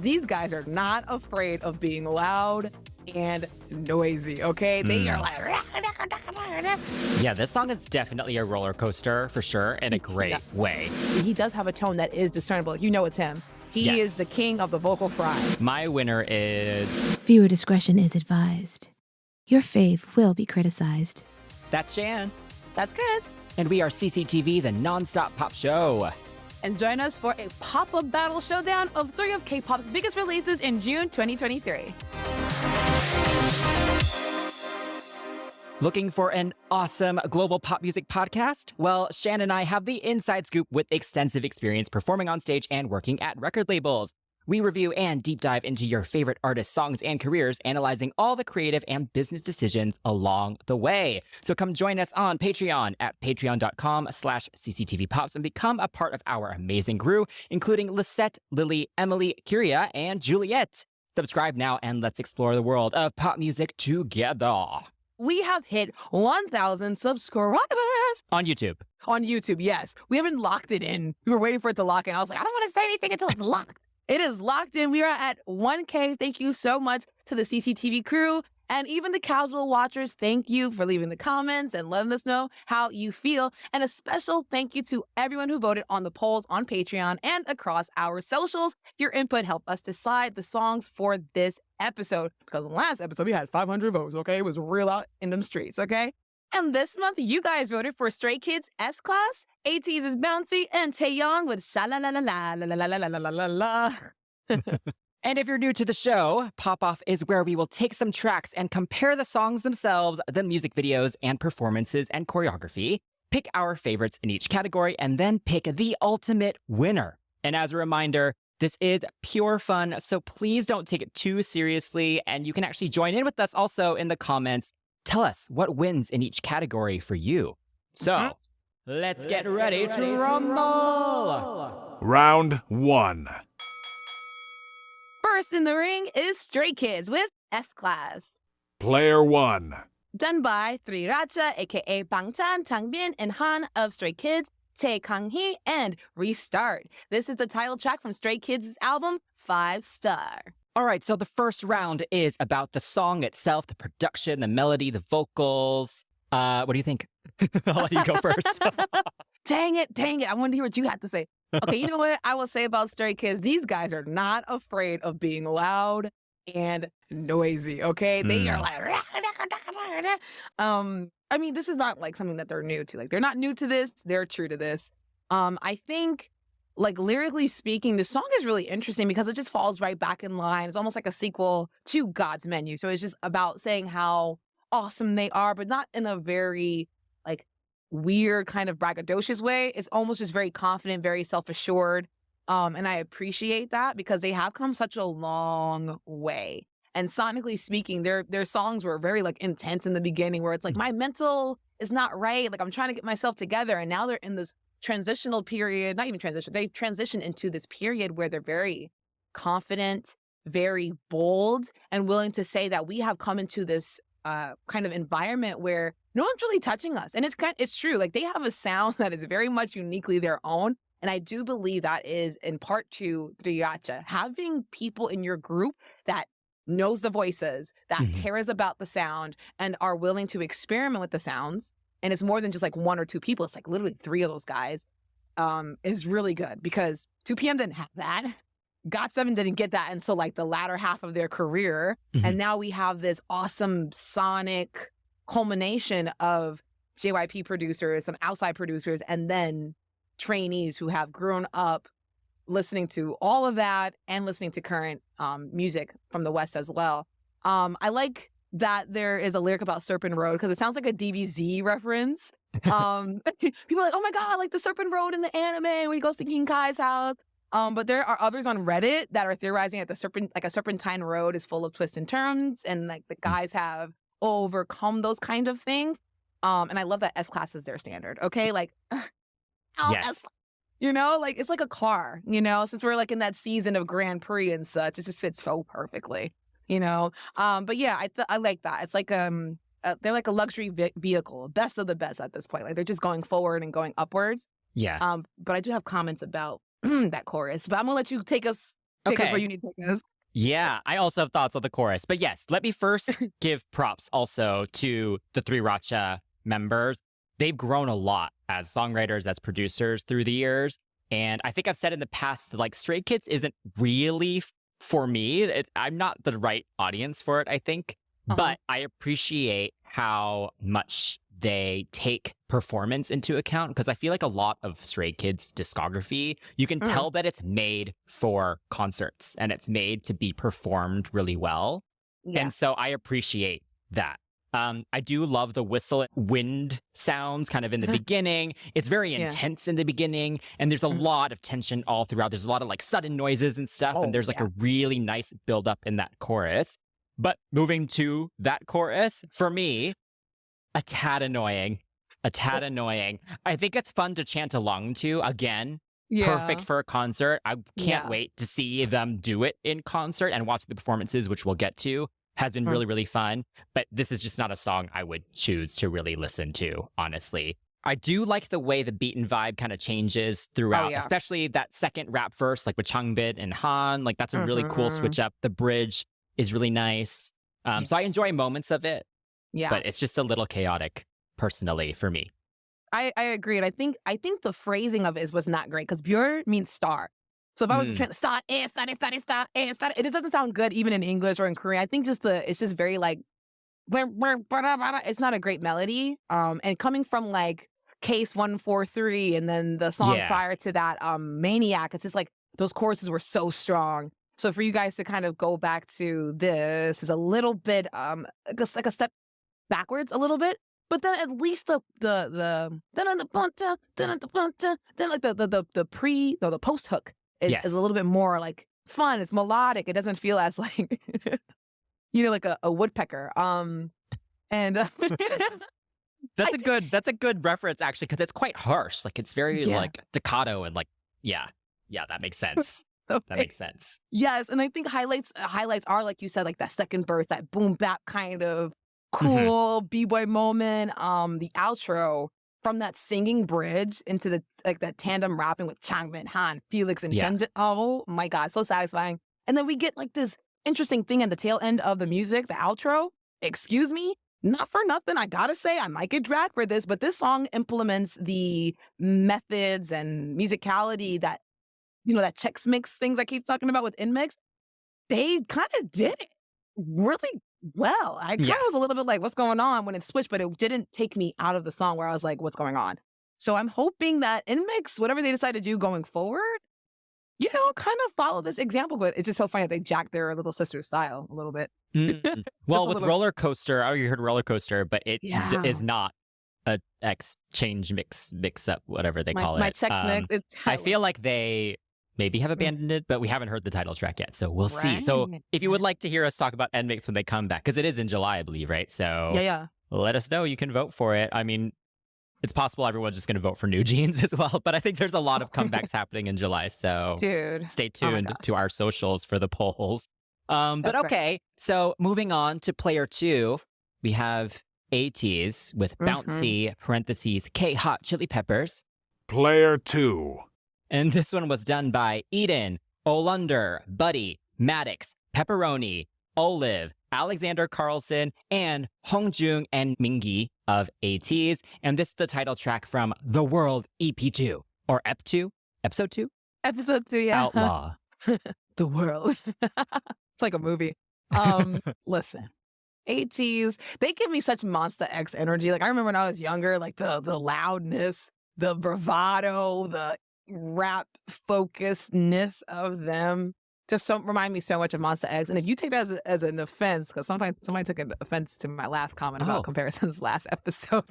These guys are not afraid of being loud and noisy, okay? They are like... Yeah, this song is definitely a roller coaster for sure, in a great way. He does have a tone that is discernible. You know it's him. He is the king of the vocal fry. My winner is... Viewer discretion is advised. Your fave will be criticized. That's Shan. That's Chris. And we are CCTV, the non-stop pop show. And join us for a pop-up battle showdown of 3 of K-pop's biggest releases in June 2023. Looking for an awesome global pop music podcast? Well, Shan and I have the inside scoop with extensive experience performing on stage and working at record labels. We review and deep dive into your favorite artists' songs and careers, analyzing all the creative and business decisions along the way. So come join us on Patreon at patreon.com/cctvpops and become a part of our amazing crew, including Lisette, Lily, Emily, Kyria, and Juliet. Subscribe now and let's explore the world of pop music together. We have hit 1,000 subscribers. On YouTube. On YouTube, yes. We haven't locked it in. We were waiting for it to lock in. I was like, I don't want to say anything until it's locked. It is locked in. We are at 1K. Thank you so much to the CCTV crew and even the casual watchers. Thank you for leaving the comments and letting us know how you feel. And a special thank you to everyone who voted on the polls on Patreon and across our socials. Your input helped us decide the songs for this episode. Because in the last episode, we had 500 votes, okay? It was real out in them streets, okay? And this month, you guys voted for Stray Kids' S-Class, ATEEZ' Bouncy, and TAEYONG with SHALALA. And if you're new to the show, Pop Off is where we will take some tracks and compare the songs themselves, the music videos and performances and choreography, pick our favorites in each category, and then pick the ultimate winner. And as a reminder, this is pure fun, so please don't take it too seriously, and you can actually join in with us also in the comments. Tell us what wins in each category for you. So, let's get ready to rumble! Round 1. First in the ring is Stray Kids with S-Class. Player 1. Done by Sriracha, aka Bangchan, Changbin, and Han of Stray Kids, Tae Kang-hee, and Restart. This is the title track from Stray Kids' album, 5 Star. All right, so the first round is about the song itself, the production, the melody, the vocals. What do you think? I'll let you go first. Dang it. I wanted to hear what you had to say. Okay, you know what I will say about Stray Kids? These guys are not afraid of being loud and noisy, okay? They are like... I mean, this is not like something that they're new to. Like, they're not new to this. They're true to this. I think... like, lyrically speaking, the song is really interesting because it just falls right back in line. It's almost like a sequel to God's Menu. So it's just about saying how awesome they are, but not in a very, like, weird kind of braggadocious way. It's almost just very confident, very self-assured. And I appreciate that because they have come such a long way. And sonically speaking, their songs were very, like, intense in the beginning where it's like, my mental is not right. Like, I'm trying to get myself together. And now they're in this transitional period, not even transition, they transition into this period where they're very confident, very bold, and willing to say that we have come into this kind of environment where no one's really touching us. And it's true. Like, they have a sound that is very much uniquely their own. And I do believe that is in part to Sriracha. Having people in your group that knows the voices, that cares about the sound, and are willing to experiment with the sounds. And it's more than just like 1 or 2 people. It's like literally 3 of those guys is really good because 2PM didn't have that. GOT7 didn't get that until like the latter half of their career. And now we have this awesome sonic culmination of JYP producers, some outside producers, and then trainees who have grown up listening to all of that and listening to current music from the West as well. I like that there is a lyric about Serpent Road because it sounds like a DBZ reference. People are like, oh my God, like the Serpent Road in the anime where he goes to King Kai's house. But there are others on Reddit that are theorizing that a serpentine road is full of twists and turns, and like the guys have overcome those kind of things. And I love that S-Class is their standard. Okay, like, yes. You know, like it's like a car. You know, since we're like in that season of Grand Prix and such, it just fits so perfectly. You know, but yeah, I like that. It's like they're like a luxury vehicle, best of the best at this point. Like they're just going forward and going upwards. Yeah. But I do have comments about that chorus. But I'm gonna let you take us take us where Okay. you need to take us. Yeah, I also have thoughts on the chorus. But yes, let me first give props also to the three Racha members. They've grown a lot as songwriters, as producers through the years. And I think I've said in the past, like, Stray Kids isn't really for me. I'm not the right audience for it, I think. But I appreciate how much they take performance into account, because I feel like a lot of Stray Kids discography, you can tell that it's made for concerts and it's made to be performed really well. Yeah. And so I appreciate that. I do love the whistle wind sounds kind of in the beginning. It's very intense in the beginning, and there's a lot of tension all throughout. There's a lot of like sudden noises and stuff, and there's like a really nice build up in that chorus. But moving to that chorus, for me, a tad annoying. A tad annoying. I think it's fun to chant along to. Again, perfect for a concert. I can't wait to see them do it in concert and watch the performances, which we'll get to. Has been really, really fun. But this is just not a song I would choose to really listen to, honestly. I do like the way the beat and vibe kind of changes throughout, especially that second rap verse, like with Changbin and Han. Like, that's a really cool switch up. The bridge is really nice. So I enjoy moments of it. Yeah. But it's just a little chaotic, personally, for me. I agree. And I think the phrasing of it was not great, because Björ means star. So if I was to translate star, it just doesn't sound good even in English or in Korean. I think it's just very like, it's not a great melody. And coming from like Case 143 and then the song prior to that, Maniac, it's just like those choruses were so strong. So for you guys to kind of go back to this is a little bit like a step backwards a little bit. But then at least the post hook is a little bit more like fun. It's melodic. It doesn't feel as like like a woodpecker. And that's a good reference, actually, because it's quite harsh. Like, it's very like staccato and like that makes sense. That makes sense. Yes, and I think highlights are, like you said, like that second verse, that boom bap kind of cool b-boy moment. The outro from that singing bridge into the like that tandem rapping with Changbin, Han, Felix, and Hyunjin. Oh my god, so satisfying. And then we get like this interesting thing at the tail end of the music, the outro. Excuse me, not for nothing, I gotta say, I might get dragged for this, but this song implements the methods and musicality that that Chex Mix things I keep talking about with InMix. They kind of did it really well. I kind of was a little bit like, what's going on when it switched, but it didn't take me out of the song where I was like, what's going on? So I'm hoping that InMix, whatever they decide to do going forward, kind of follow this example. But it's just so funny that they jacked their little sister's style a little bit. Well, with Roller Coaster, I know you heard Roller Coaster, but it is not a exchange mix up, whatever they call it. My Chex Mix. I feel like they maybe have abandoned it, but we haven't heard the title track yet, so we'll see. So if you would like to hear us talk about NMIX when they come back, because it is in July, I believe, right? So let us know. You can vote for it. I mean, it's possible everyone's just going to vote for New Jeans as well, but I think there's a lot of comebacks happening in July, so stay tuned to our socials for the polls. But okay, so moving on to player 2, we have ATEEZ with Bouncy, parentheses, K-Hot Chili Peppers. Player 2. And this one was done by Eden, Olunder, Buddy, Maddox, Pepperoni, Olive, Alexander Carlson, and Hongjung and Mingi of ATEEZ. And this is the title track from The World EP2, or EP2? Episode 2? Episode 2, yeah. Outlaw. The World. It's like a movie. Listen. ATEEZ, they give me such Monsta X energy. Like, I remember when I was younger, like the loudness, the bravado, the rap focusedness of them just remind me so much of Monsta X. And if you take that as an offense, because sometimes somebody took an offense to my last comment about comparisons last episode.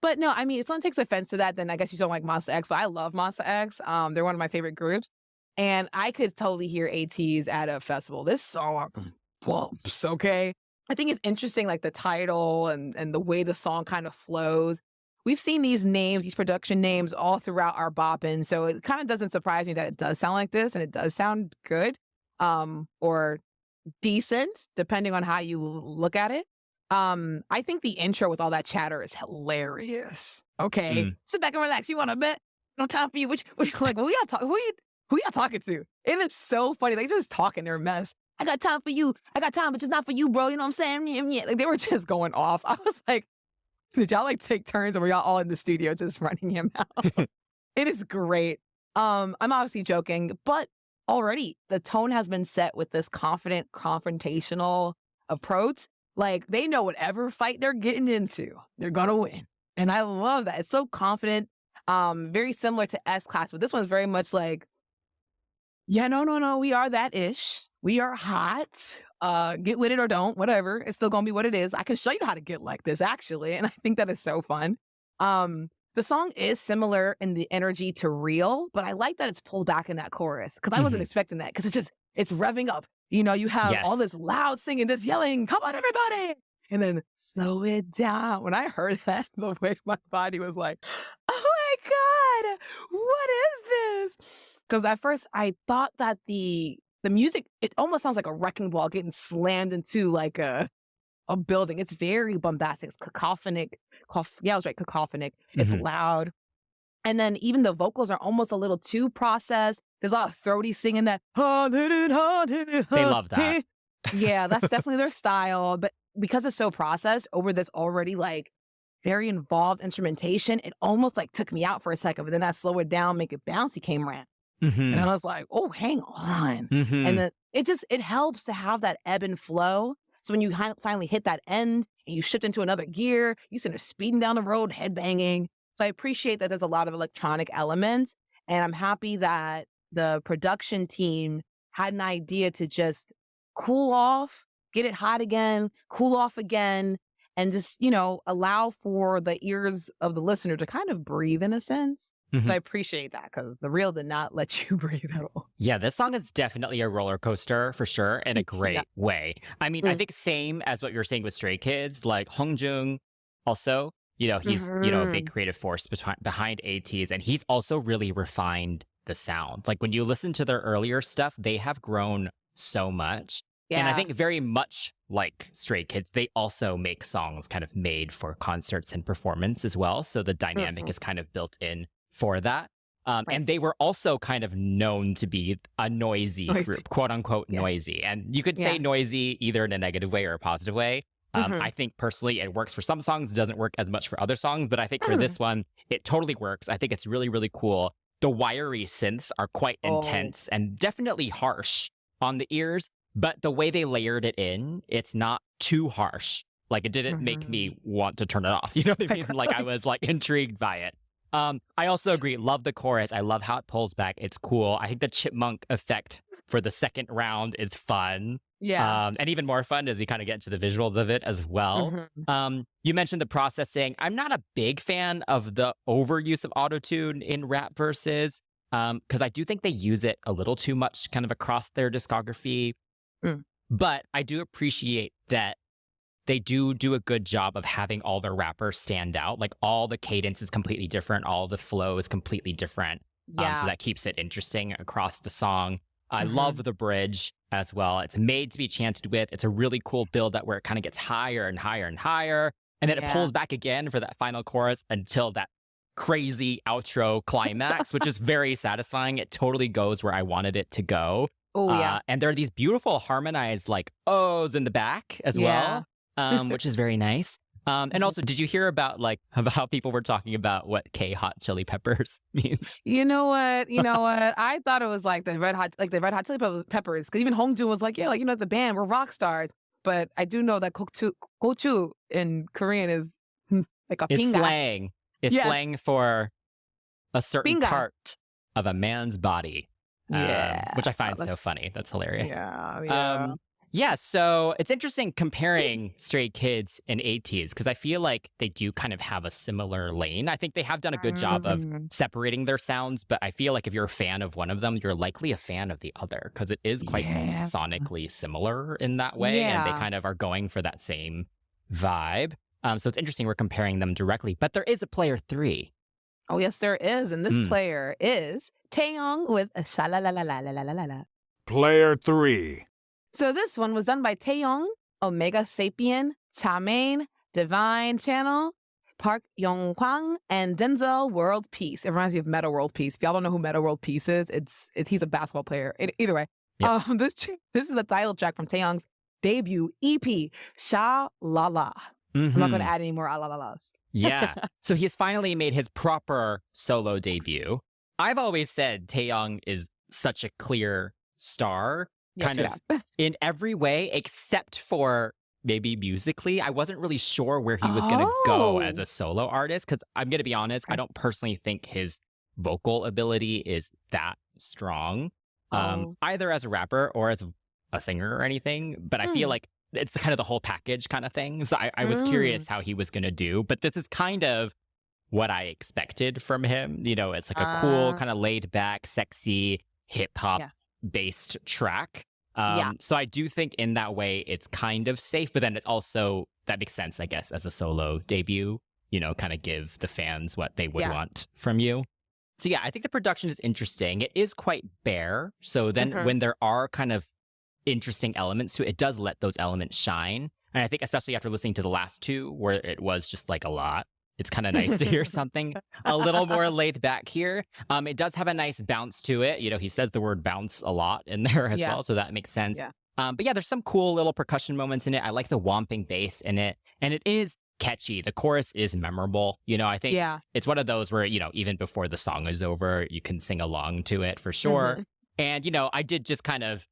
But no, I mean, if someone takes offense to that, then I guess you don't like Monsta X. But I love Monsta X. They're one of my favorite groups. And I could totally hear ATEEZ at a festival. This song bumps, okay? I think it's interesting, like the title and the way the song kind of flows. We've seen these names, these production names all throughout our bopping. So it kind of doesn't surprise me that it does sound like this, and it does sound good or decent, depending on how you look at it. I think the intro with all that chatter is hilarious. Okay, sit back and relax. You want to bet? No time for you. Which like, well, we gotta talk. who y'all talking to? It is so funny. They just talking their mess. I got time for you. I got time, but just not for you, bro. You know what I'm saying? Yeah, yeah. Like, they were just going off. I was like, did y'all like take turns or were y'all all in the studio just running your mouth? It is great. I'm obviously joking, but already the tone has been set with this confident, confrontational approach. Like, they know whatever fight they're getting into, they're gonna win. And I love that. It's so confident. Very similar to S-Class, but this one's very much like, yeah, no, we are that ish. We are hot. Get with it or don't, whatever. It's still gonna be what it is. I can show you how to get like this, actually. And I think that is so fun. The song is similar in the energy to Real, but I like that it's pulled back in that chorus because I wasn't expecting that because it's revving up. You know, you have all this loud singing, this yelling, come on, everybody. And then slow it down. When I heard that, the way my body was like, oh my God, what is this? Because at first I thought that the music, it almost sounds like a wrecking ball getting slammed into like a building. It's very bombastic. It's cacophonic. Yeah, I was right, cacophonic. It's loud. And then even the vocals are almost a little too processed. There's a lot of throaty singing that. They love that. Yeah, that's definitely their style. But because it's so processed over this already like very involved instrumentation, it almost like took me out for a second. But then I slow it down, make it bouncy came around. And I was like, oh, hang on. And then it helps to have that ebb and flow. So when you finally hit that end and you shift into another gear, you sort of speeding down the road, headbanging. So I appreciate that there's a lot of electronic elements. And I'm happy that the production team had an idea to just cool off, get it hot again, cool off again, and just, you know, allow for the ears of the listener to kind of breathe in a sense. So I appreciate that because the Real did not let you breathe at all. Yeah, this song is definitely a roller coaster for sure in a great way. I mean, I think same as what you're saying with Stray Kids, like Hongjung also, you know, he's, you know, a big creative force behind ATEEZ, and he's also really refined the sound. Like when you listen to their earlier stuff, they have grown so much. And I think very much like Stray Kids, they also make songs kind of made for concerts and performance as well. So the dynamic is kind of built in for that. And they were also kind of known to be a noisy group, quote unquote noisy. And you could say noisy either in a negative way or a positive way. I think personally it works for some songs, it doesn't work as much for other songs, but I think for this one, it totally works. I think it's really, really cool. The wiry synths are quite intense and definitely harsh on the ears, but the way they layered it in, it's not too harsh. Like it didn't make me want to turn it off. You know what I mean? Like I was like intrigued by it. I also agree. Love the chorus. I love how it pulls back. It's cool. I think the chipmunk effect for the second round is fun. Yeah. And even more fun as we kind of get into the visuals of it as well. You mentioned the processing. I'm not a big fan of the overuse of autotune in rap verses because I do think they use it a little too much kind of across their discography. But I do appreciate that they do a good job of having all their rappers stand out. Like all the cadence is completely different. All the flow is completely different. So that keeps it interesting across the song. I love the bridge as well. It's made to be chanted with. It's a really cool build that where it kind of gets higher and higher and higher. And then it pulls back again for that final chorus until that crazy outro climax, which is very satisfying. It totally goes where I wanted it to go. And there are these beautiful harmonized like ohs in the back as well. Which is very nice. And also, did you hear about how people were talking about what K hot chili peppers means? You know what? I thought it was like the red hot chili peppers. Because even Hongjoong was like, yeah, like the band, we're rock stars. But I do know that gochu in Korean is like a it's pinga. slang. It's slang for a certain Pinga. part of a man's body. Which I find so funny. That's hilarious. Yeah, so it's interesting comparing Stray Kids and ATEEZ because I feel like they do kind of have a similar lane. I think they have done a good job of separating their sounds, but I feel like if you're a fan of one of them, you're likely a fan of the other because it is quite sonically similar in that way, and they kind of are going for that same vibe. So it's interesting we're comparing them directly, but there is a player 3. Oh, yes, there is, and this player is TAEYONG with SHALALA. Player 3. So this one was done by TAEYONG, Omega Sapien, Chamain, Divine Channel. Park Young-kwang, and Denzel World Peace. It reminds me of Meta World Peace. If y'all don't know who Meta World Peace is, he's a basketball player. Either way, Yep. this is the title track from Taeyong's debut EP, Shalala. I'm not going to add any more alalalas. Yeah. So he's finally made his proper solo debut. I've always said Taeyong is such a clear star, kind of in every way, except for maybe musically. I wasn't really sure where he was going to go as a solo artist, because I'm going to be honest, I don't personally think his vocal ability is that strong, either as a rapper or as a singer or anything. But I feel like it's kind of the whole package kind of thing. So I was curious how he was going to do. But this is kind of what I expected from him. You know, it's like a cool, kind of laid back, sexy, hip hop based track. So I do think in that way it's kind of safe. But then it also, that makes sense, I guess, as a solo debut, you know, kind of give the fans what they would want from you. So yeah, I think the production is interesting. It is quite bare. So then when there are kind of interesting elements to it, it does let those elements shine. And I think especially after listening to the last two, where it was just like a lot, it's kind of nice to hear something a little more laid back here. It does have a nice bounce to it. You know, he says the word bounce a lot in there as well, so that makes sense. But yeah, there's some cool little percussion moments in it. I like the whomping bass in it, and it is catchy. The chorus is memorable. You know, I think it's one of those where, you know, even before the song is over, you can sing along to it for sure. And, you know, I did just kind of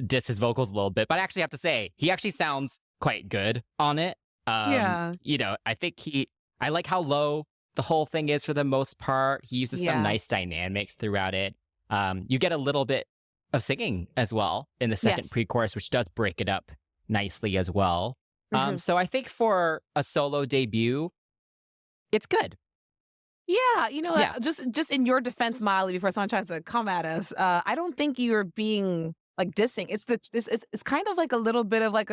diss his vocals a little bit, but I actually have to say, he actually sounds quite good on it. You know, I think I like how low the whole thing is for the most part. He uses some nice dynamics throughout it. You get a little bit of singing as well in the second pre-chorus, which does break it up nicely as well. So I think for a solo debut, it's good. Yeah, you know, just in your defense, Miley, before someone tries to come at us, I don't think you're being like dissing. It's kind of like a little bit of like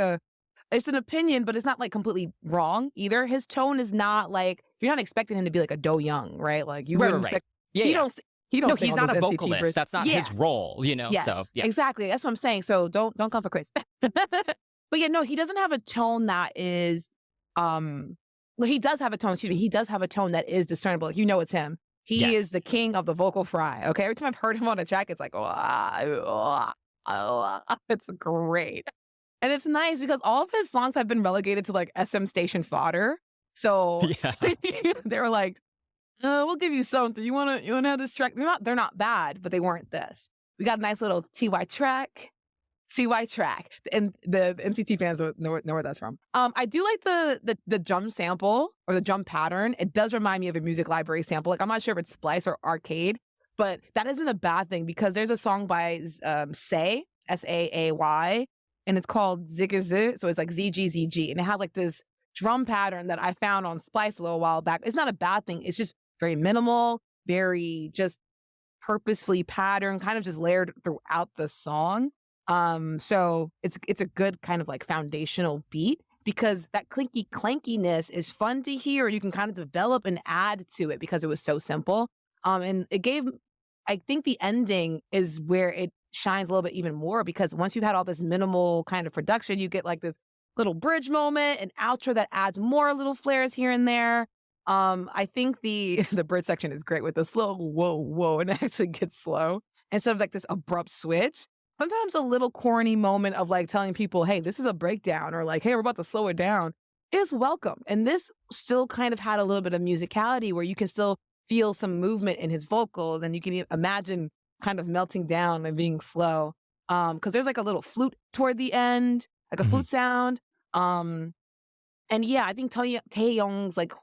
it's an opinion, but it's not like completely wrong either. His tone is not like, you're not expecting him to be like a Do Young, right? Like you wouldn't expect. He don't. No, sing he's all not a those NCT vocalist. bridges. That's not his role, you know. Yes, so exactly. That's what I'm saying. So don't come for Chris. But yeah, no, he doesn't have a tone that is. Well, he does have a tone. Excuse me. He does have a tone that is discernible. You know, it's him. He is the king of the vocal fry. Okay, every time I've heard him on a track, it's like, it's great. And it's nice because all of his songs have been relegated to like SM station fodder. So they were like, we'll give you something. You wanna have this track? They're not bad, but they weren't this. We got a nice little TY track. And the NCT fans know where that's from. I do like the drum sample or the drum pattern. It does remind me of a music library sample. Like, I'm not sure if it's Splice or Arcade, but that isn't a bad thing because there's a song by Say, Saay, and it's called Zigazig. So it's like ZGZG, and it has like this drum pattern that I found on Splice a little while back. It's not a bad thing. It's just very minimal, very just purposefully patterned, kind of just layered throughout the song. So it's a good kind of like foundational beat because that clinky clankiness is fun to hear. You can kind of develop and add to it because it was so simple. And it gave, I think the ending is where it shines a little bit even more because once you've had all this minimal kind of production, you get like this little bridge moment, an outro that adds more little flares here and there. I think the bridge section is great with the slow whoa, and it actually gets slow instead of like this abrupt switch. Sometimes a little corny moment of like telling people, hey, this is a breakdown, or like, hey, we're about to slow it down, is welcome. And this still kind of had a little bit of musicality where you can still feel some movement in his vocals and you can imagine kind of melting down and being slow. Because there's like a little flute toward the end, like a flute sound. And yeah, I think Taeyong's like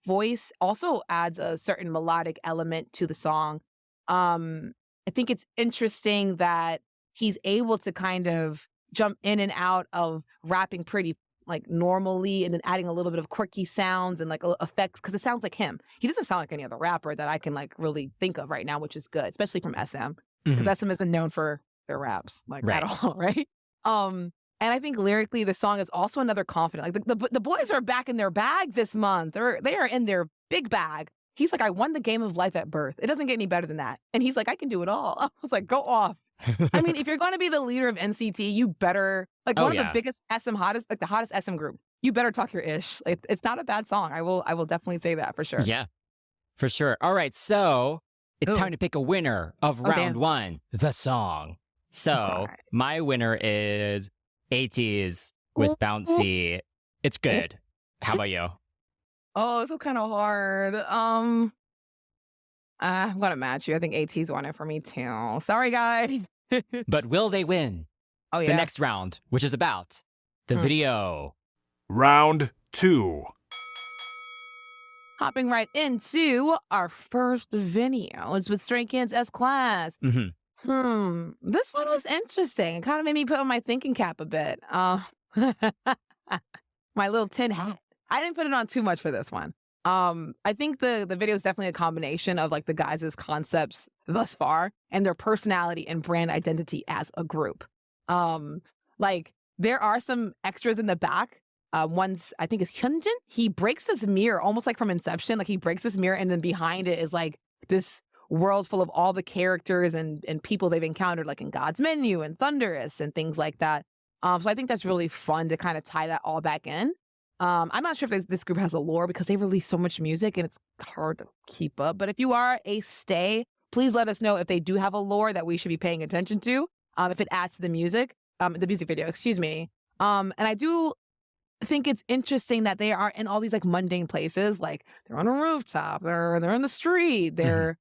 voice also adds a certain melodic element to the song. I think it's interesting that he's able to kind of jump in and out of rapping pretty like normally and then adding a little bit of quirky sounds and like effects because it sounds like him. He doesn't sound like any other rapper that I can like really think of right now, which is good, especially from SM because SM isn't known for their raps like at all, right? And I think lyrically the song is also another confident. Like the boys are back in their bag this month. They are in their big bag. He's like, I won the game of life at birth. It doesn't get any better than that. And he's like, I can do it all. I was like, go off. I mean, if you're going to be the leader of NCT, you better, like one of the biggest SM hottest, like the hottest SM group. you better talk your ish. It's not a bad song. I will definitely say that for sure. Yeah, for sure. All right, so it's Ooh. time to pick a winner of Oh, round damn. one, the song. So Alright. my winner is ATEEZ with Bouncy. It's good. How about you? Oh, this is kind of hard. I'm gonna match you. I think AT's won it for me too. Sorry, guys. But will they win Oh the yeah. next round, which is about the video? Round 2. Hopping right into our first video. It's with Stray Kids S Class. hmm This one was interesting. It kind of made me put on my thinking cap a bit. My little tin hat. I didn't put it on too much for this one. I think the video is definitely a combination of like the guys' concepts thus far and their personality and brand identity as a group. Like there are some extras in the back. One's I think is Hyunjin. He breaks this mirror almost like from Inception. Like he breaks this mirror and then behind it is like this world full of all the characters and people they've encountered, like in God's Menu and Thunderous and things like that. So I think that's really fun to kind of tie that all back in. I'm not sure if this group has a lore because they release so much music and it's hard to keep up. But if you are a stay, please let us know if they do have a lore that we should be paying attention to. If it adds to the music video, excuse me. And I do think it's interesting that they are in all these like mundane places, like they're on a rooftop, they're in the street, they're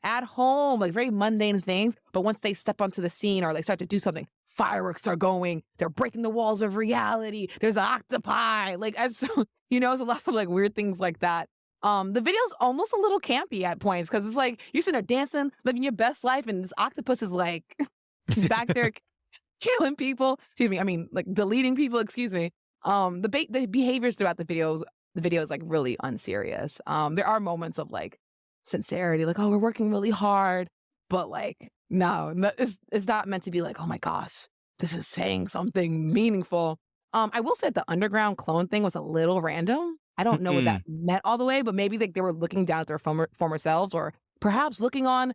at home, like very mundane things. But once they step onto the scene or like start to do something, fireworks are going, they're breaking the walls of reality, there's an octopi, like it's a lot of like weird things like that. The video's almost a little campy at points because it's like you're sitting there dancing, living your best life, and this octopus is like back there killing people. Excuse me, I mean like deleting people, excuse me. The behaviors throughout the video is like really unserious. There are moments of like sincerity, like, oh, we're working really hard, but like no, it's not meant to be like, oh my gosh, this is saying something meaningful. I will say the underground clone thing was a little random. I don't know what that meant all the way, but maybe like they were looking down at their former selves, or perhaps looking on,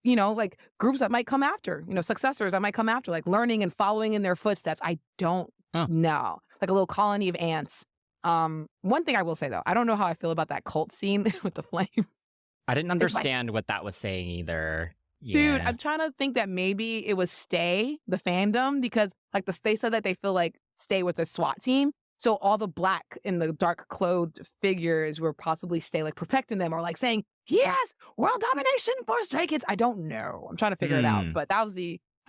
like groups that might come after, successors that might come after, like learning and following in their footsteps. I don't know, like a little colony of ants. One thing I will say though, I don't know how I feel about that cult scene with the flames. I didn't understand what that was saying either. Dude, Yeah. I'm trying to think that maybe it was Stay, the fandom, because like they said that they feel like Stay was a SWAT team. So all the black and the dark clothed figures were possibly Stay, like protecting them or like saying, yes, world domination for Stray Kids. I don't know. I'm trying to figure it out. But that's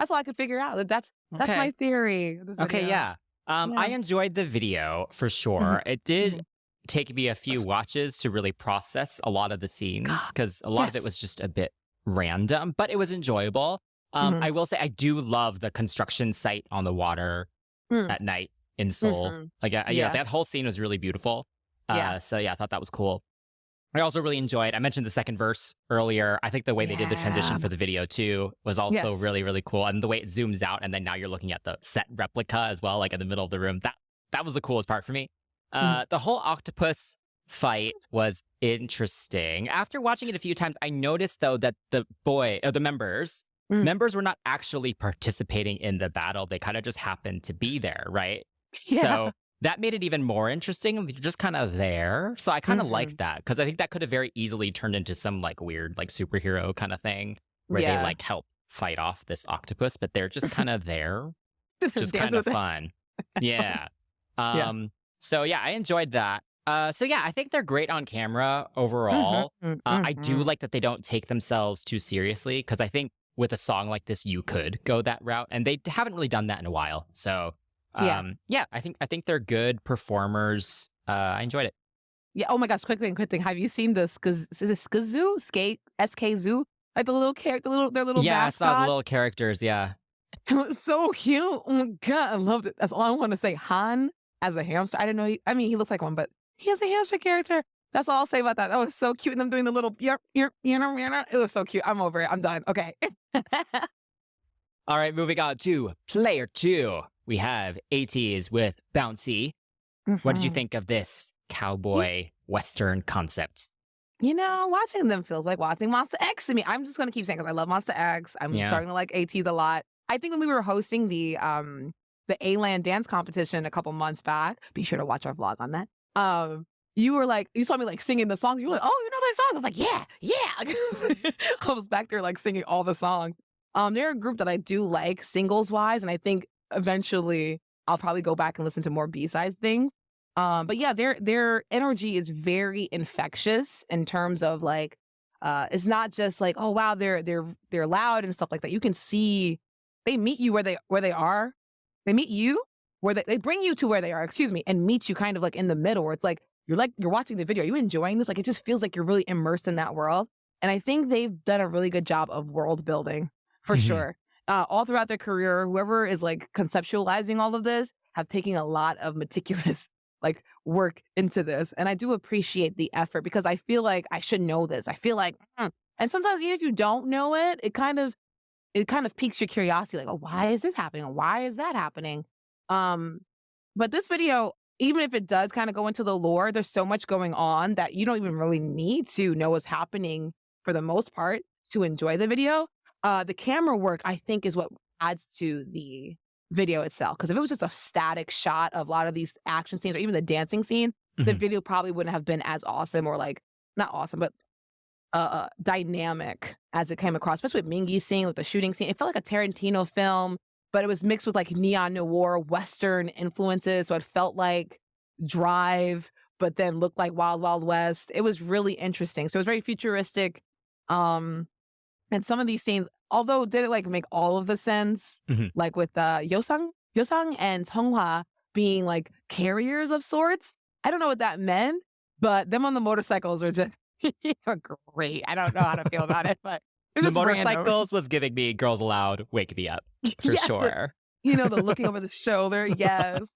all I could figure out. That's Okay. my theory. of this Okay, video. yeah. I enjoyed the video for sure. It did take me a few watches to really process a lot of the scenes because a lot of it was just a bit random, but it was enjoyable. I will say I do love the construction site on the water at night in Seoul. Like, yeah, that whole scene was really beautiful. So yeah, I thought that was cool. I also really enjoyed, I mentioned the second verse earlier. I think the way they did the transition for the video too was also really, really cool. And the way it zooms out and then now you're looking at the set replica as well, like in the middle of the room. That was the coolest part for me. The whole octopus fight was interesting. After watching it a few times, I noticed though that the members were not actually participating in the battle. They kind of just happened to be there, right? Yeah. So that made it even more interesting. You're just kind of there. So I kind of liked that because I think that could have very easily turned into some like weird like superhero kind of thing where they like help fight off this octopus, but they're just kind of there. Just kind of fun. Yeah. So yeah, I enjoyed that. So yeah, I think they're great on camera overall. I do like that they don't take themselves too seriously because I think with a song like this, you could go that route, and they haven't really done that in a while. So yeah, I think they're good performers. I enjoyed it. Yeah. Oh my gosh, quick thing. Have you seen the Skazoo? SK Zoo? Like the little character, their little Yeah, mascot? I saw the little characters. Yeah. It was so cute. Oh my God, I loved it. That's all I want to say. Han as a hamster. I didn't know. He looks like one, but he has a hamster character. That's all I'll say about that. That was so cute. And them doing the little, it was so cute. I'm over it. I'm done. Okay. All right, moving on to player 2. We have ATEEZ with Bouncy. What did you think of this cowboy Western concept? Watching them feels like watching Monster X to me. I'm just going to keep saying because I love Monster X. I'm starting to like ATEEZ a lot. I think when we were hosting the the A-Land dance competition a couple months back. Be sure to watch our vlog on that. You were like, you saw me like singing the songs. You were like, oh, you know their songs. I was like, yeah, yeah. I was back there like singing all the songs. They're a group that I do like singles wise, and I think eventually I'll probably go back and listen to more B-side things. But yeah, their energy is very infectious in terms of like, it's not just like, oh wow, they're loud and stuff like that. You can see they meet you where they are. They meet you where they bring you to where they are, excuse me, and meet you kind of like in the middle where it's like you're watching the video. Are you enjoying this? Like it just feels like you're really immersed in that world. And I think they've done a really good job of world building for sure. All throughout their career, whoever is like conceptualizing all of this have taken a lot of meticulous like work into this. And I do appreciate the effort because I feel like I should know this. I feel like, and sometimes even if you don't know it, it kind of piques your curiosity. Like, oh, why is this happening? Or why is that happening? But this video, even if it does kind of go into the lore, there's so much going on that you don't even really need to know what's happening for the most part to enjoy the video. The camera work, I think, is what adds to the video itself. Because if it was just a static shot of a lot of these action scenes or even the dancing scene, the video probably wouldn't have been as awesome or like, not awesome, but dynamic as it came across, especially with Mingy's scene, with the shooting scene. It felt like a Tarantino film, but it was mixed with like neon noir, Western influences. So it felt like Drive, but then looked like Wild Wild West. It was really interesting. So it was very futuristic. And some of these scenes, although didn't like make all of the sense, like with Yosang and Songhwa being like carriers of sorts. I don't know what that meant, but them on the motorcycles are just great. I don't know how to feel about it, but it the was motorcycles was giving me Girls Aloud, Wake Me Up for sure. You know, the looking over the shoulder. Yes,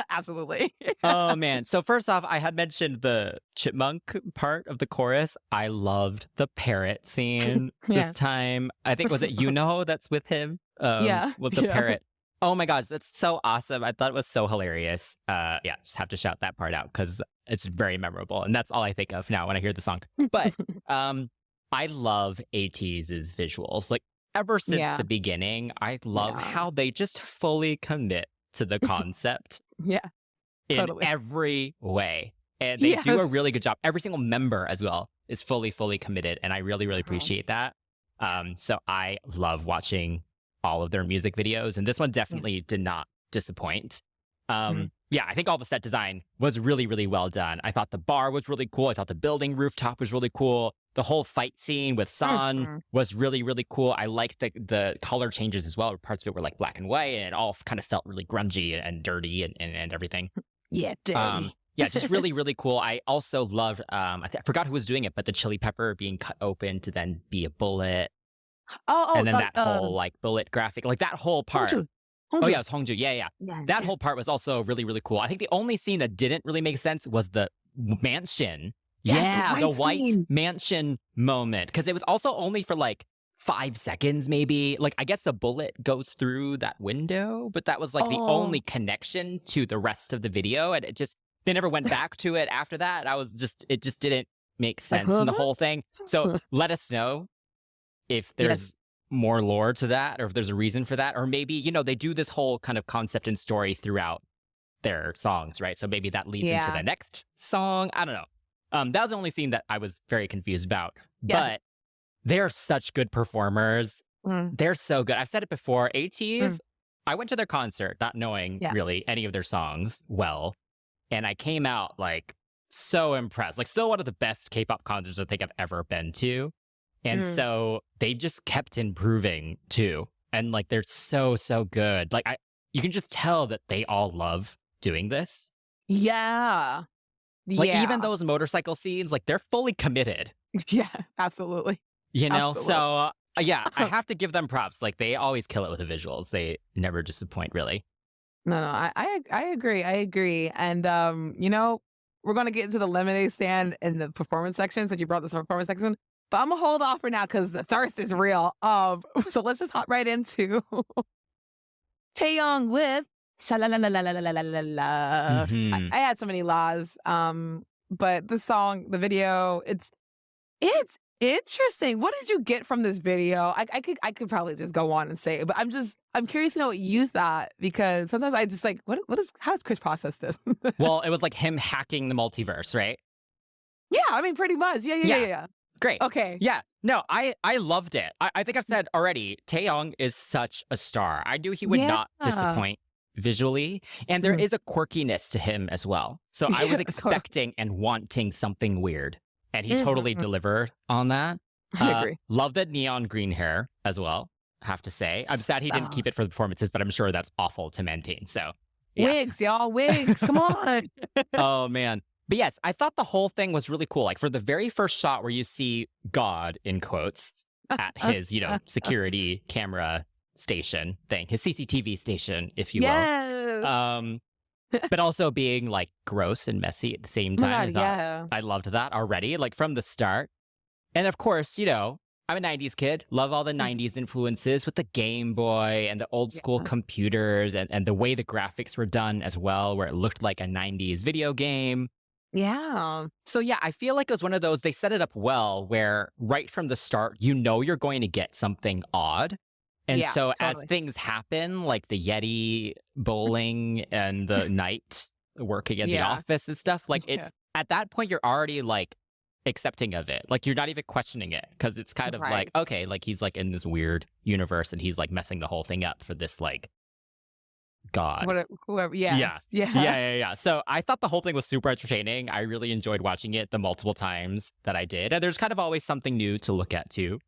absolutely. Oh, man. So first off, I had mentioned the chipmunk part of the chorus. I loved the parrot scene this time. I think, was it that's with him? With the parrot. Oh my gosh, that's so awesome. I thought it was so hilarious. Just have to shout that part out because it's very memorable. And that's all I think of now when I hear the song. But I love ATEEZ's visuals. Like, ever since the beginning, I love how they just fully commit to the concept in every way. And they do a really good job. Every single member as well is fully committed. And I really, really appreciate that. So I love watching all of their music videos. And this one definitely did not disappoint. I think all the set design was really, really well done. I thought the bar was really cool. I thought the building rooftop was really cool. The whole fight scene with San was really, really cool. I liked the color changes as well. Parts of it were like black and white, and it all kind of felt really grungy and dirty and everything. Yeah, dirty. Just really, really cool. I also loved, I forgot who was doing it, but the chili pepper being cut open to then be a bullet. And then that whole like bullet graphic, like that whole part. Hongju. Oh yeah, it was Hongju. Yeah. That whole part was also really, really cool. I think the only scene that didn't really make sense was the mansion. The white mansion moment. Because it was also only for like 5 seconds, maybe. Like, I guess the bullet goes through that window, but that was like the only connection to the rest of the video. And they never went back to it after that. It just didn't make sense in the whole thing. So let us know if there's more lore to that, or if there's a reason for that. Or maybe, they do this whole kind of concept and story throughout their songs, right? So maybe that leads into the next song. I don't know. That was the only scene that I was very confused about. But they're such good performers. They're so good. I've said it before. ATEEZ, I went to their concert not knowing really any of their songs well. And I came out like so impressed. Like, still one of the best K-pop concerts I think I've ever been to. And so they just kept improving too. And like, they're so good. Like, you can just tell that they all love doing this. Yeah. Like, even those motorcycle scenes, like, they're fully committed. Yeah, absolutely. So, I have to give them props. Like, they always kill it with the visuals. They never disappoint, really. No, I agree. And, we're going to get into the lemonade stand in the performance section, since you brought this performance section. But I'm going to hold off for now because the thirst is real. So let's just hop right into TAEYONG with SHALALA. I had so many laws. But the song, the video, it's Interesting. What did you get from this video? I could probably just go on and say it, but I'm curious to know what you thought because sometimes I just like how does Chris process this? Well, it was like him hacking the multiverse, right? Yeah, I mean pretty much. Yeah. Great. Okay. Yeah. No, I loved it. I think I've said already, Taeyong is such a star. I knew he would not disappoint visually. And there is a quirkiness to him as well. So I was expecting and wanting something weird. And he totally delivered on that. I agree. Love the neon green hair as well, I have to say. I'm sad he didn't keep it for the performances, but I'm sure that's awful to maintain. So yeah. Wigs, y'all, wigs. Come on. Oh, man. But yes, I thought the whole thing was really cool. Like for the very first shot where you see God, in quotes, at his, security camera station thing, his CCTV station, if you will. But also being like gross and messy at the same time. I loved that already, like from the start. And of course, I'm a 90s kid, love all the 90s influences with the Game Boy and the old school computers and the way the graphics were done as well, where it looked like a 90s video game. Yeah. So yeah, I feel like it was one of those, they set it up well where right from the start, you're going to get something odd. And so as things happen, like the Yeti bowling and the knight working in the office and stuff, like it's at that point, you're already like accepting of it. Like you're not even questioning it because it's kind of like, okay, like he's like in this weird universe and he's like messing the whole thing up for this like God. Whoever, yeah. So I thought the whole thing was super entertaining. I really enjoyed watching it the multiple times that I did. And there's kind of always something new to look at too.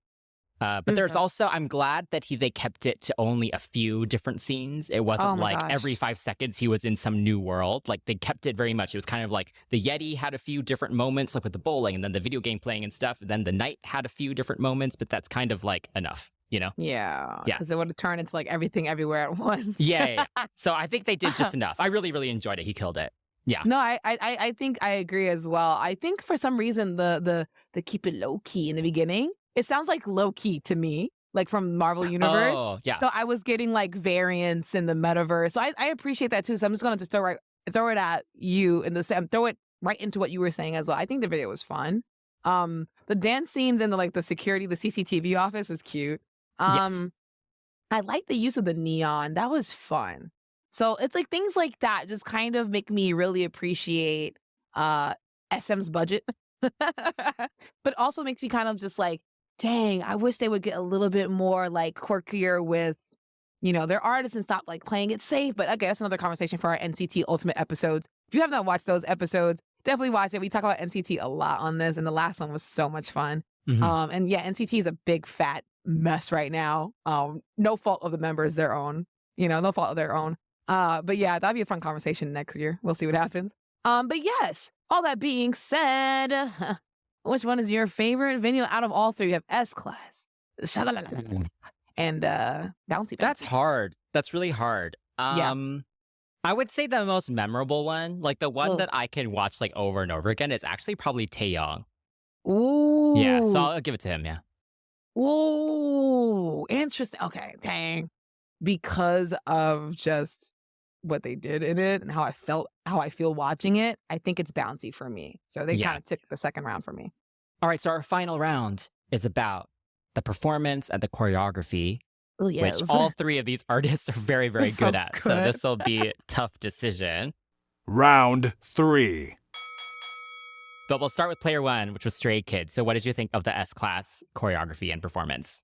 But there's also, I'm glad that they kept it to only a few different scenes. It wasn't like every 5 seconds he was in some new world. Like they kept it very much. It was kind of like the Yeti had a few different moments, like with the bowling and then the video game playing and stuff. And then the knight had a few different moments, but that's kind of like enough, Yeah. Because it would have turned into like everything everywhere at once. Yeah. So I think they did just enough. I really, really enjoyed it. He killed it. Yeah. No, I think I agree as well. I think for some reason the keep it low key in the beginning, it sounds like low key to me, like from Marvel Universe. Oh, yeah. So I was getting like variants in the metaverse. So I appreciate that too. So I'm just gonna just throw it at you in the same, throw it right into what you were saying as well. I think the video was fun. The dance scenes in the security, the CCTV office was cute. Yes. I like the use of the neon. That was fun. So it's like things like that just kind of make me really appreciate SM's budget. But also makes me kind of just like, dang, I wish they would get a little bit more like quirkier with, their artists and stop like playing it safe. But okay, that's another conversation for our NCT Ultimate episodes. If you have not watched those episodes, definitely watch it. We talk about NCT a lot on this, and the last one was so much fun. And yeah, NCT is a big fat mess right now. No fault of the members, their own. No fault of their own. But yeah, that'd be a fun conversation next year. We'll see what happens. But yes, all that being said, which one is your favorite video out of all three? You have S-Class, SHALALA, and BOUNCY. That's hard. That's really hard. Yeah. I would say the most memorable one, like the one that I can watch like over and over again, is actually probably TAEYONG. Ooh. Yeah, so I'll give it to him, yeah. Ooh, interesting. Okay, dang. Because of just what they did in it and how I feel watching it, I think it's BOUNCY for me. So they kind of took the second round for me. All right, so our final round is about the performance and the choreography, which all three of these artists are very, very good at. So this will be a tough decision. Round 3. But we'll start with player one, which was Stray Kids. So what did you think of the S-Class choreography and performance?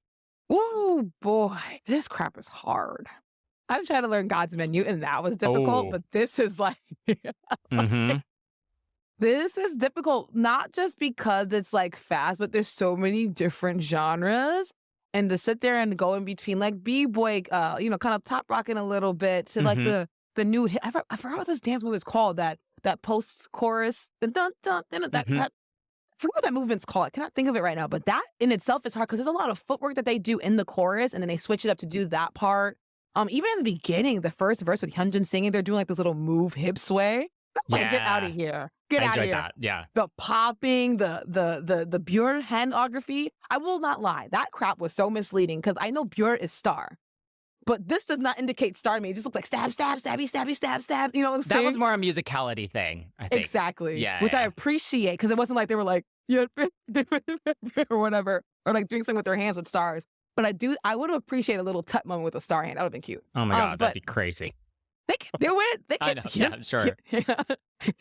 Oh boy, this crap is hard. I've tried to learn God's Menu and that was difficult, but this is like, this is difficult, not just because it's like fast, but there's so many different genres. And to sit there and go in between like B-boy, kind of top rocking a little bit to like the new hit. I forgot what this dance move is called, that post-chorus, that I forget what that movement's called. I cannot think of it right now, but that in itself is hard because there's a lot of footwork that they do in the chorus and then they switch it up to do that part. Even in the beginning, the first verse with Hyunjin singing, they're doing like this little move hip sway. Like, get out of here. Get out of here. That. Yeah. The popping, the Björn handography. I will not lie. That crap was so misleading because I know Björn is star. But this does not indicate star to me. It just looks like stab, stab, stabby, stabby, stab, stab. You know what I'm saying? That was more a musicality thing, I think. Exactly. Yeah. Which I appreciate because it wasn't like they were like, Yeah, or whatever, or like doing something with their hands with stars. But I would have appreciated a little tut moment with a star hand. That would have been cute. Oh my God, that'd But be crazy. they can do it. They I can. know. Yeah, I'm sure.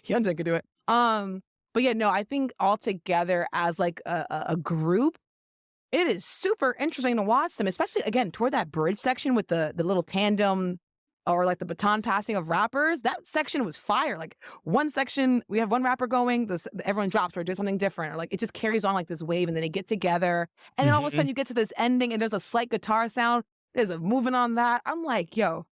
Hyunjin could do it. But yeah, no, I think all together as like a group, it is super interesting to watch them, especially again toward that bridge section with the little tandem or like the baton passing of rappers. That section was fire. Like one section, we have one rapper going, everyone drops or does something different, or like it just carries on like this wave, and then they get together, and then all of a sudden you get to this ending, and there's a slight guitar sound. There's a moving on that. I'm like, yo,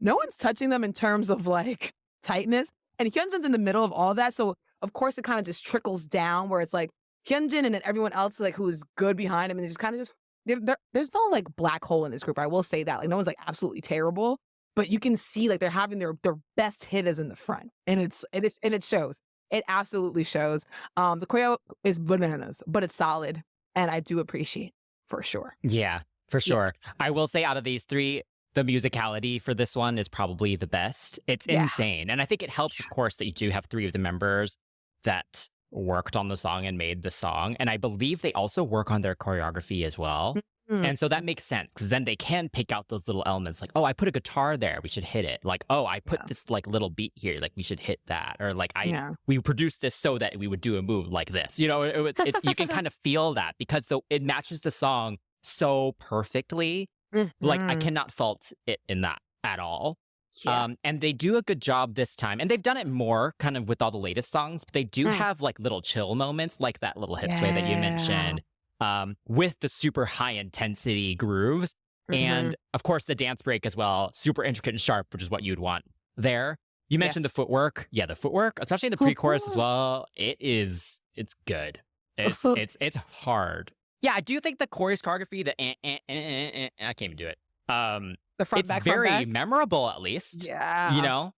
no one's touching them in terms of like tightness, and Hyunjin's in the middle of all that, so of course it kind of just trickles down where it's like Hyunjin and then everyone else like who's good behind him, and they just kind of just there's no like black hole in this group. I will say that, like no one's like absolutely terrible, but you can see like they're having their best hit is in the front, and it shows. It absolutely shows. The choreo is bananas, but it's solid, and I do appreciate for sure. Yeah, for sure. I will say out of these three, the musicality for this one is probably the best. It's insane, and I think it helps, of course, that you do have three of the members that worked on the song and made the song, and I believe they also work on their choreography as well. And so that makes sense, because then they can pick out those little elements like, oh, I put a guitar there, we should hit it. Like, oh, I put this like little beat here, like we should hit that. Or like, we produced this so that we would do a move like this. You know, you can kind of feel that because it matches the song so perfectly. Like, I cannot fault it in that at all. And they do a good job this time. And they've done it more kind of with all the latest songs, but they do have like little chill moments, like that little hip sway that you mentioned. With the super high intensity grooves. And of course, the dance break as well, super intricate and sharp, which is what you'd want there. You mentioned the footwork. Yeah, the footwork, especially in the pre-chorus as well. It's good. It's hard. Yeah, I do think the choreography, I can't even do it. The front, it's back, very front, back. memorable, at least. Yeah. You know?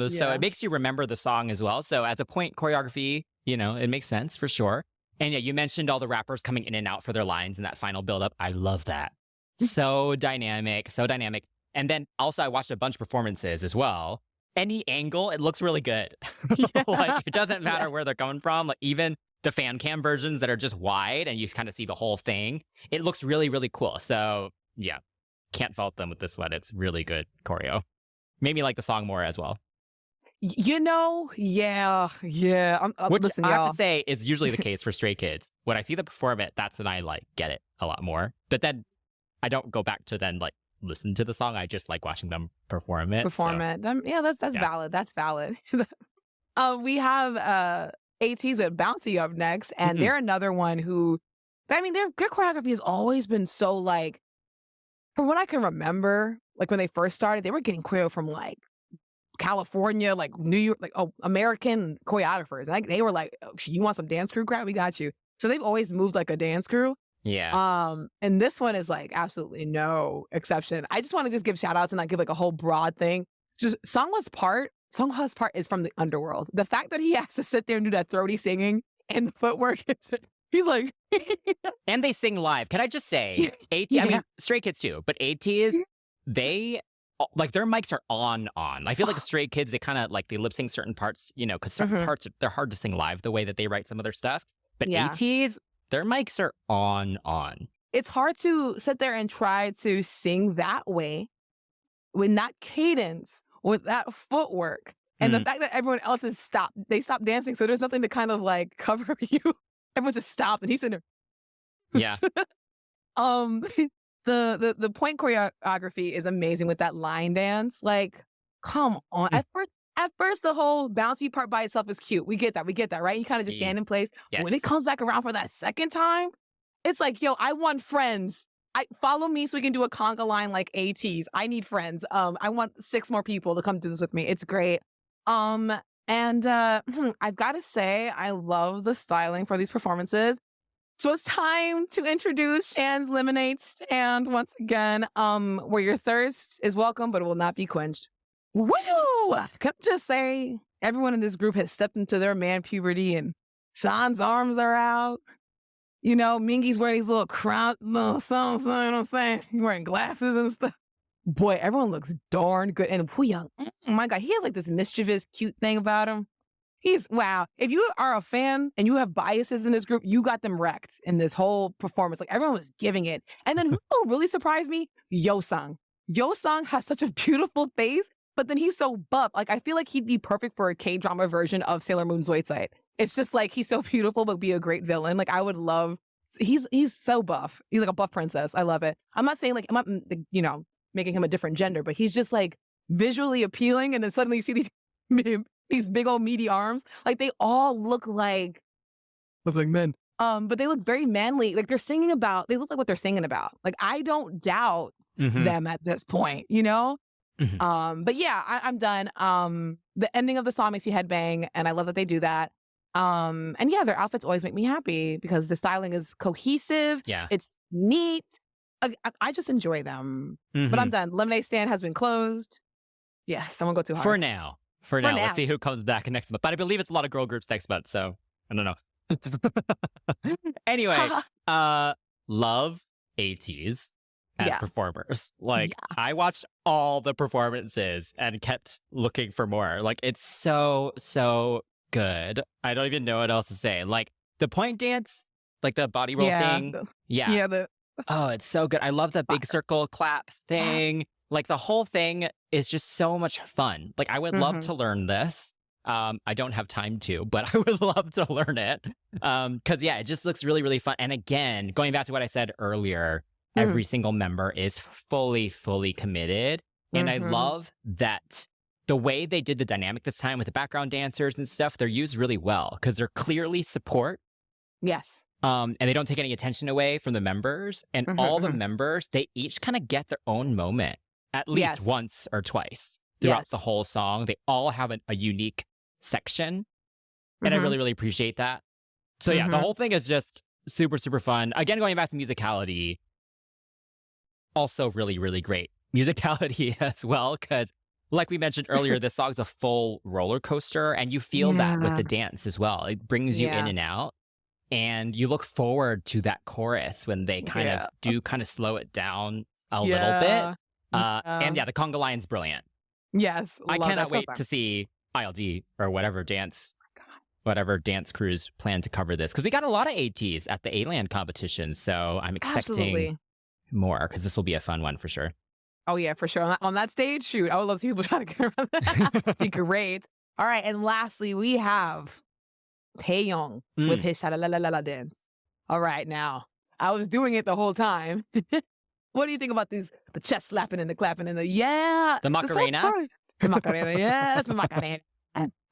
So it makes you remember the song as well. So as a point choreography, you know, it makes sense for sure. And yeah, you mentioned all the rappers coming in and out for their lines in that final buildup. I love that. So dynamic, so dynamic. And then also I watched a bunch of performances as well. Any angle, it looks really good. Like, it doesn't matter where they're coming from. Like, even the fan cam versions that are just wide and you kind of see the whole thing, it looks really, really cool. So yeah, can't fault them with this one. It's really good choreo. Made me like the song more as well. You know, yeah. Which listen, I y'all. have to say is usually the case for Stray Kids. When I see them perform it, that's when I like get it a lot more. But then I don't go back to then like listen to the song. I just like watching them perform it. Yeah, that's valid. That's valid. We have ATEEZ with Bouncy up next, and they're another one who, I mean, their choreography has always been so like, from what I can remember, like when they first started, they were getting choreo from like California, like New York, like American choreographers. Like they were like, oh, you want some dance crew crap? We got you. So they've always moved like a dance crew. Yeah. And this one is like absolutely no exception. I just want to just give shout outs and not give like a whole broad thing. Just Songhwa's part is from the underworld. The fact that he has to sit there and do that throaty singing and the footwork, he's like, and they sing live. Can I just say, I mean, Stray Kids too, but ATEEZ, they like their mics are on. I feel like Stray Kids, they kind of like they lip sync certain parts, you know, because certain parts they're hard to sing live the way that they write some of their stuff. But ATEEZ, their mics are on. It's hard to sit there and try to sing that way with that cadence, with that footwork, and the fact that everyone else is stopped. They stopped dancing, so there's nothing to kind of like cover you. Everyone just stopped, and he's in there. Yeah. The point choreography is amazing with that line dance. Like, come on. At first, the whole bouncy part by itself is cute. We get that, right? You kind of just stand in place. Yes. When it comes back around for that second time, it's like, yo, I want friends. Follow me so we can do a conga line like ATEEZ. I need friends. I want 6 more people to come do this with me. It's great. And I've got to say, I love the styling for these performances. So it's time to introduce Shan's Lemonade Stand once again, where your thirst is welcome, but it will not be quenched. Woo! Can I just say, everyone in this group has stepped into their man puberty, and San's arms are out. You know, Mingy's wearing these little crown, little something, you know what I'm saying? He's wearing glasses and stuff. Boy, everyone looks darn good. And Young, oh my God, he has like this mischievous, cute thing about him. Wow. If you are a fan and you have biases in this group, you got them wrecked in this whole performance. Like everyone was giving it. And then who really surprised me? Yeosang. Yeosang has such a beautiful face, but then he's so buff. Like I feel like he'd be perfect for a K-drama version of Sailor Moon's Zoisite. It's just like he's so beautiful, but be a great villain. Like I would love. He's so buff. He's like a buff princess. I love it. I'm not saying like I'm not making him a different gender, but he's just like visually appealing. And then suddenly you see these big old meaty arms. Like they all look like men. But they look very manly. Like they look like what they're singing about. Like I don't doubt them at this point, you know? But yeah, I'm done. The ending of the song makes me headbang, and I love that they do that. And yeah, their outfits always make me happy because the styling is cohesive. Yeah. It's neat. I just enjoy them. But I'm done. Lemonade stand has been closed. Yes, I won't go too hard. For now. Let's see who comes back next month. But I believe it's a lot of girl groups next month, so I don't know. Anyway, love ATEEZ as performers. Like, I watched all the performances and kept looking for more. Like, it's so good. I don't even know what else to say. Like, the point dance, like the body roll thing. Oh, it's so good. I love the big circle clap thing. Like the whole thing is just so much fun. Like I would love to learn this. I don't have time to, but I would love to learn it. Cause yeah, it just looks really, really fun. And again, going back to what I said earlier, every single member is fully committed. And I love that the way they did the dynamic this time with the background dancers and stuff, they're used really well because they're clearly support. Yes. And they don't take any attention away from the members. And all the members, they each kind of get their own moment at least once or twice throughout the whole song. They all have a unique section. And I really, really appreciate that. So yeah, the whole thing is just super fun. Again, going back to musicality, also really, really great musicality as well. Because like we mentioned earlier, this song's a full roller coaster. And you feel that with the dance as well. It brings you in and out. And you look forward to that chorus when they kind of slow it down a little bit. And yeah, the conga line's brilliant. Yes. I cannot wait to see ILD or whatever dance crews plan to cover this. Because we got a lot of ATEEZ at the A-Land competition. So I'm expecting more because this will be a fun one for sure. Oh yeah, for sure. On that stage, shoot, I would love to see people try to get around that. Be great. All right. And lastly, we have TAEYONG with his SHALALA dance. All right, now I was doing it the whole time. What do you think about the chest slapping and the clapping and the Macarena? The Macarena, yes, the Macarena.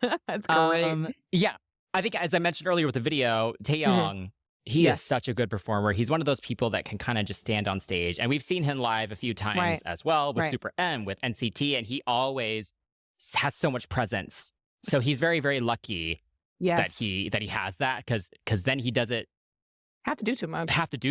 That's great. Yeah, I think as I mentioned earlier with the video, TAEYONG, he is such a good performer. He's one of those people that can kind of just stand on stage, and we've seen him live a few times as well with Super M, with NCT, and he always has so much presence. So he's very, very lucky. That he has that because then he doesn't have to do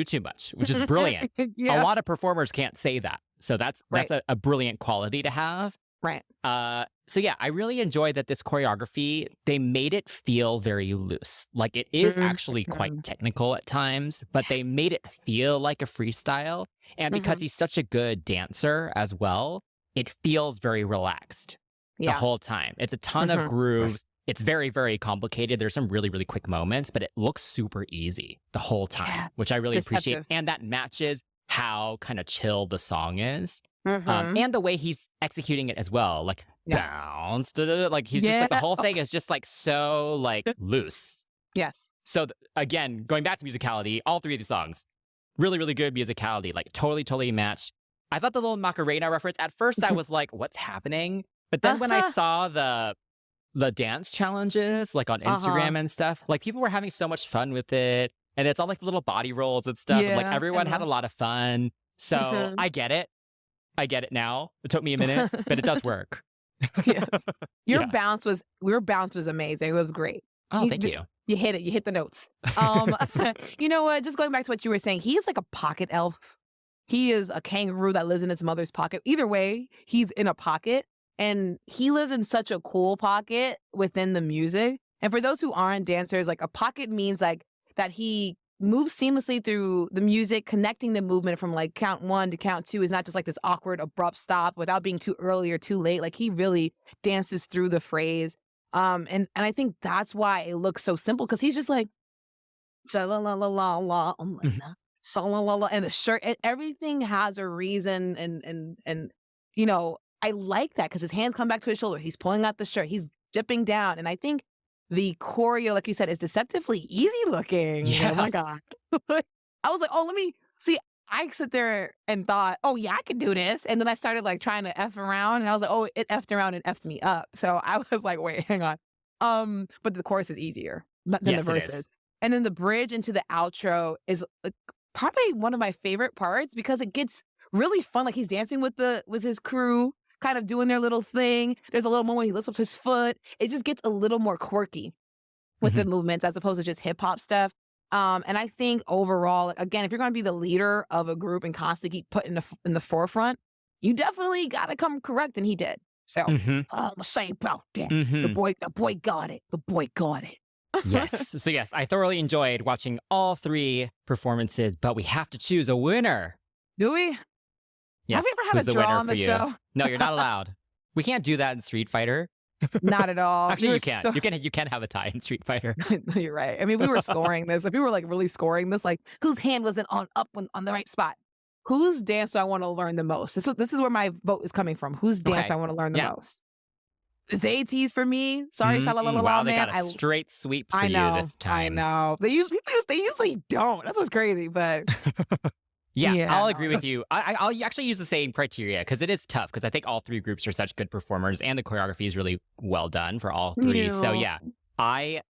too much, which is brilliant. A lot of performers can't say that, so that's a brilliant quality to have. Right. So yeah, I really enjoyed that this choreography, they made it feel very loose. Like it is actually quite technical at times, but they made it feel like a freestyle. And because he's such a good dancer as well, it feels very relaxed the whole time. It's a ton of grooves. It's very, very complicated. There's some really, really quick moments, but it looks super easy the whole time, which I really appreciate. And that matches how kind of chill the song is. And the way he's executing it as well. Like, bounce, like he's just like, the whole thing is just like so like loose. Yes. So again, going back to musicality, all three of these songs, really, really good musicality. Like totally matched. I thought the little Macarena reference, at first I was like, what's happening? But then when I saw the dance challenges, like on Instagram and stuff, like people were having so much fun with it. And it's all like little body rolls and stuff. And, like everyone had a lot of fun. So I get it. I get it now. It took me a minute, but it does work. Your bounce was amazing. It was great. Oh, thank you. You hit it. You hit the notes. You know what? Just going back to what you were saying, he is like a pocket elf. He is a kangaroo that lives in his mother's pocket. Either way, he's in a pocket. And he lives in such a cool pocket within the music. And for those who aren't dancers, like a pocket means like that he moves seamlessly through the music, connecting the movement from like count 1 to count 2 is not just like this awkward, abrupt stop without being too early or too late. Like he really dances through the phrase. And I think that's why it looks so simple because he's just like, "Sha-la-la-la-la-la, oh my Mhm. God, sha-la-la-la," and the shirt, and everything has a reason, and you know, I like that because his hands come back to his shoulder. He's pulling out the shirt. He's dipping down, and I think the choreo, like you said, is deceptively easy looking. Oh Yeah. my God, I was like, "Oh, let me see." I sit there and thought, "Oh yeah, I could do this," and then I started like trying to f around, and I was like, "Oh, it effed around and effed me up." So I was like, "Wait, hang on." But the chorus is easier than the Yes, it verses. is. And then the bridge into the outro is, like, probably one of my favorite parts because it gets really fun, like, he's dancing with his crew, kind of doing their little thing. There's a little moment where he lifts up his foot. It just gets a little more quirky with the Mhm. movements as opposed to just hip hop stuff. And I think overall, like, again, if you're gonna be the leader of a group and constantly get put in the forefront, you definitely gotta come correct, and he did. So, Mhm. all I'ma say about that, Mhm. the boy got it. The boy got it. Yes. So yes, I thoroughly enjoyed watching all three performances, but we have to choose a winner. Do we? Have we Yes, ever had who's a the draw winner on for the you? show? No, you're not allowed. We can't do that in Street Fighter. Not at all. We Actually, were you can. so You can have a tie in Street Fighter. You're right. I mean, we were scoring this. If we were, like, really scoring this, like, whose hand wasn't on the right spot? Whose dance do I wanna learn the most? This is where my vote is coming from. Whose dance do Okay. I wanna learn the Yeah. most? It's ATEEZ for me. Sorry, Wow, Shalalala they man. got a straight sweep for I you know, this I time. know. They usually don't. That's what's crazy, but Yeah, yeah, I'll agree no. with you. I'll actually use the same criteria because it is tough because I think all three groups are such good performers and the choreography is really well done for all three. So Yeah. yeah, I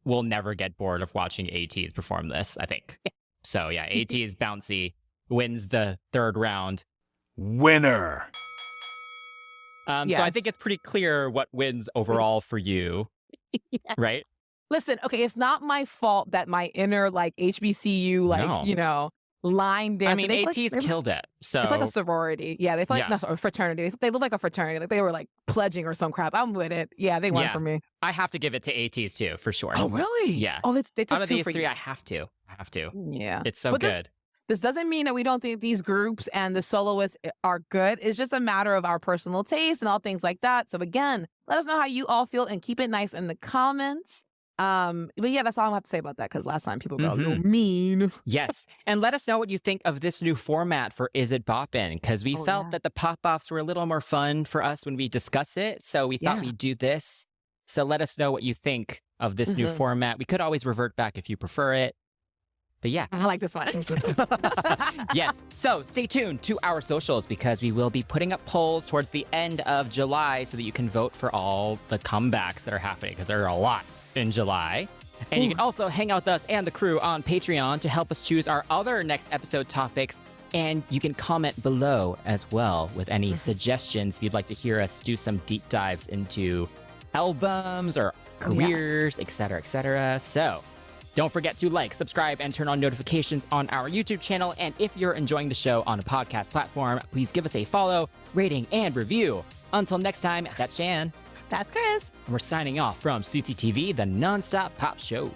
will never get bored of watching ATEEZ perform this, I think. So yeah, ATEEZ Bouncy wins the third round. Winner. So I think Yes. it's pretty clear what wins overall for you, Yeah. right? Listen, okay, it's not my fault that my inner, like, HBCU, like, No. line I dancer, mean, ATEEZ they killed it. feel like a So sorority. Yeah, they feel like yeah, no, sorry, fraternity. They look like a fraternity, like they were, like, pledging or some crap. I'm with it. Yeah, they won yeah, for me. I have to give it to ATEEZ too, for sure. Oh, really? Yeah. Oh, they Out took of 2 these for three, you. I have to. I have to. Yeah. It's so But good. this doesn't mean that we don't think these groups and the soloists are good. It's just a matter of our personal taste and all things like that. So again, let us know how you all feel and keep it nice in the comments. But yeah, that's all I have to say about that because last time people got a little Mhm. mean. Yes. And let us know what you think of this new format for Is It Boppin'? Because we Oh felt yeah. that the pop-offs were a little more fun for us when we discuss it. So we thought Yeah. we'd do this. So let us know what you think of this new Mhm. format. We could always revert back if you prefer it. But yeah. I like this one. Yes. So stay tuned to our socials because we will be putting up polls towards the end of July so that you can vote for all the comebacks that are happening because there are a lot in July. And you can also hang out with us and the crew on Patreon to help us choose our other next episode topics. And you can comment below as well with any suggestions if you'd like to hear us do some deep dives into albums or careers, etc., etc. So don't forget to like, subscribe, and turn on notifications on our YouTube channel. And if you're enjoying the show on a podcast platform, please give us a follow, rating, and review. Until next time, that's Shan. That's Chris. And we're signing off from CCTV, the nonstop pop show.